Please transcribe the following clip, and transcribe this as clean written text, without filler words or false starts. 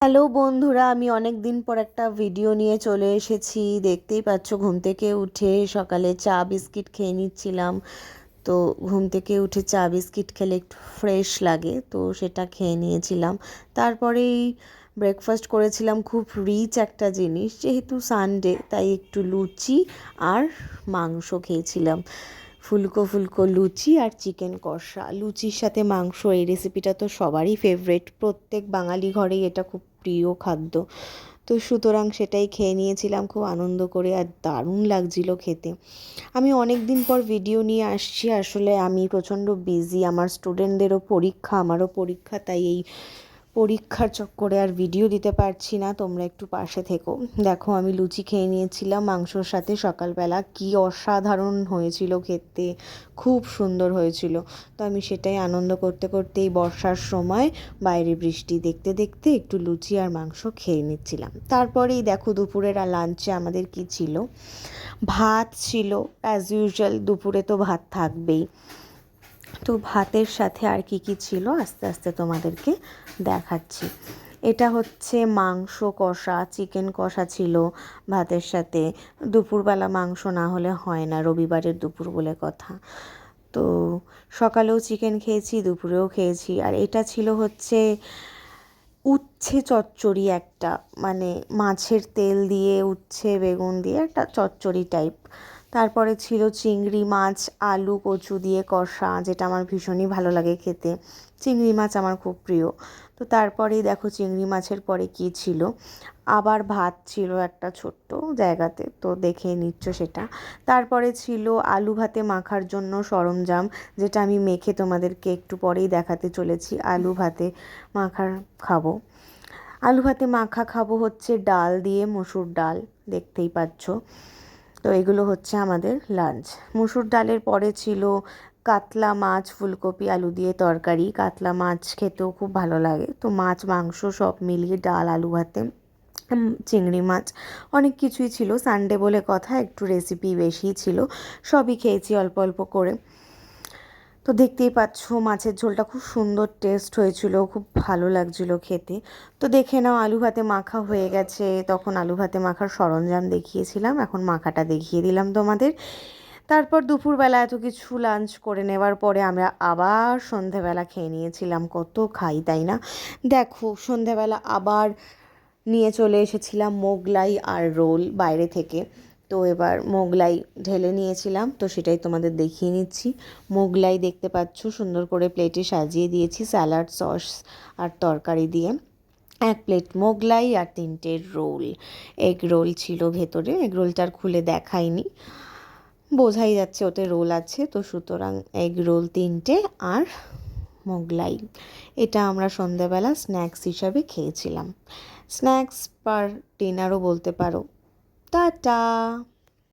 Hello বন্ধুরা, আমি অনেক দিন পর একটা ভিডিও নিয়ে চলে এসেছি। দেখতেই পাচ্ছ, ঘুম থেকে উঠে সকালে চা বিস্কিট খেয়ে নিচ্ছিলাম। তো ঘুম থেকে উঠে চা বিস্কিট খেলে একটু ফ্রেশ লাগে, তো সেটা খেয়ে নিয়েছিলাম। তারপরেই ব্রেকফাস্ট করেছিলাম, খুব রিচ একটা জিনিস, যেহেতু সানডে তাই একটু লুচি আর মাংস খেয়েছিলাম। ফুলকো ফুলকো লুচি আর চিকেন কষা, লুচির সাথে মাংস। এই রেসিপিটা তো সবারই ফেভারিট, প্রত্যেক বাঙালি ঘরেই এটা খুব প্রিয় খাদ্য। তো সুতরাং সেটাই খেয়ে নিয়েছিলাম খুব আনন্দ করে, আর দারুণ লাগছিল খেতে। আমি অনেক দিন পর ভিডিও নিয়ে আসছি, আসলে আমি প্রচণ্ড বিজি, আমার স্টুডেন্টদেরও পরীক্ষা, আমারও পরীক্ষা, তাই এই পরীক্ষার চক্করে আর ভিডিও দিতে পারছি না। তোমরা একটু পাশে থেকো। দেখো, আমি লুচি খেয়ে নিয়েছিলাম মাংসর সাথে সকালবেলা, কি অসাধারণ হয়েছিল খেতে, খুব সুন্দর হয়েছিল। তো আমি সেটাই আনন্দ করতে করতে এই বর্ষার সময় বাইরে বৃষ্টি দেখতে দেখতে একটু লুচি আর মাংস খেয়ে নিচ্ছিলাম। তারপরেই দেখো দুপুরের আর লাঞ্চে আমাদের কি ছিল, ভাত ছিল অ্যাজ ইউজুয়াল, দুপুরে তো ভাত থাকবেই। তো ভাতের সাথে আর কি কি ছিল আস্তে আস্তে তোমাদেরকে দেখাচ্ছি। এটা হচ্ছে মাংস কষা, চিকেন কষা ছিল ভাতের সাথে। দুপুরবেলা মাংস না হলে হয় না, রবিবারের দুপুর বলে কথা। তো সকালেও চিকেন খেয়েছি, দুপুরেও খেয়েছি। আর এটা ছিল হচ্ছে উচ্ছে চচ্চড়ি একটা, মানে মাছের তেল দিয়ে উচ্ছে বেগুন দিয়ে একটা চচ্চড়ি টাইপ। তারপরে ছিল চিংড়ি মাছ আলু কচু দিয়ে কষা, যেটা আমার ভীষণই ভালো লাগে খেতে। চিংড়ি মাছ আমার খুব প্রিয়। তো তারপরেই দেখো চিংড়ি মাছের পরে কি ছিল, আবার ভাত ছিল একটা ছোট্ট জায়গাতে, তো দেখে নিচ্ছ সেটা। তারপরে ছিল আলু ভাতে মাখার জন্য সরঞ্জাম, যেটা আমি মেখে তোমাদেরকে একটু পরেই দেখাতে চলেছি। আলু ভাতে মাখার খাবো, আলু ভাতে মাখা খাবো হচ্ছে ডাল দিয়ে, মসুর ডাল, দেখতেই পাচ্ছ। তো এগুলো হচ্ছে আমাদের লাঞ্চ। মসুর ডালের পরে ছিল কাতলা মাছ ফুলকপি আলু দিয়ে তরকারি। কাতলা মাছ খেতেও খুব ভালো লাগে, তো মাছ মাংস সব মিলিয়ে ডাল আলু ভাতে। চিংড়ি মাছ, অনেক কিছুই ছিল, সানডে বলে কথা, একটু রেসিপি বেশিই ছিল। সবই খেয়েছি অল্প অল্প করে। তো দেখতেই পাচ্ছ মাছের ঝোলটা খুব সুন্দর টেস্ট হয়েছিল, খুব ভালো লাগছিল খেতে। তো দেখে নাও, আলু ভাতে মাখা হয়ে গেছে। তখন আলু ভাতে মাখার সরঞ্জাম দেখিয়েছিলাম, এখন মাখাটা দেখিয়ে দিলাম তোমাদের। তারপর দুপুরবেলা এত কিছু লাঞ্চ করে নেওয়ার পরে আমরা আবার সন্ধেবেলা খেয়ে নিয়েছিলাম। কত খাই তাই না? দেখো সন্ধেবেলা আবার নিয়ে চলে এসেছিলাম মোগলাই আর রোল বাইরে থেকে। তো এবার মোগলাই ঢেলে নিয়েছিলাম, তো সেটাই তোমাদের দেখিয়ে নিচ্ছি। মোগলাই দেখতে পাচ্ছ সুন্দর করে প্লেটে সাজিয়ে দিয়েছি স্যালাড সস আর তরকারি দিয়ে। এক প্লেট মোগলাই আর 3টে রোল, এগ রোল ছিল ভেতরে। এগ রোলটার খুলে দেখাইনি, বোঝাই যাচ্ছে ওতে রোল আছে, তো সুতরাং এগ রোল 3টে আর মোগলাই। এটা আমরা সন্ধ্যাবেলা স্ন্যাক্স হিসাবে খেয়েছিলাম, স্ন্যাক্স পার ডিনারও বলতে পারো। টাটা।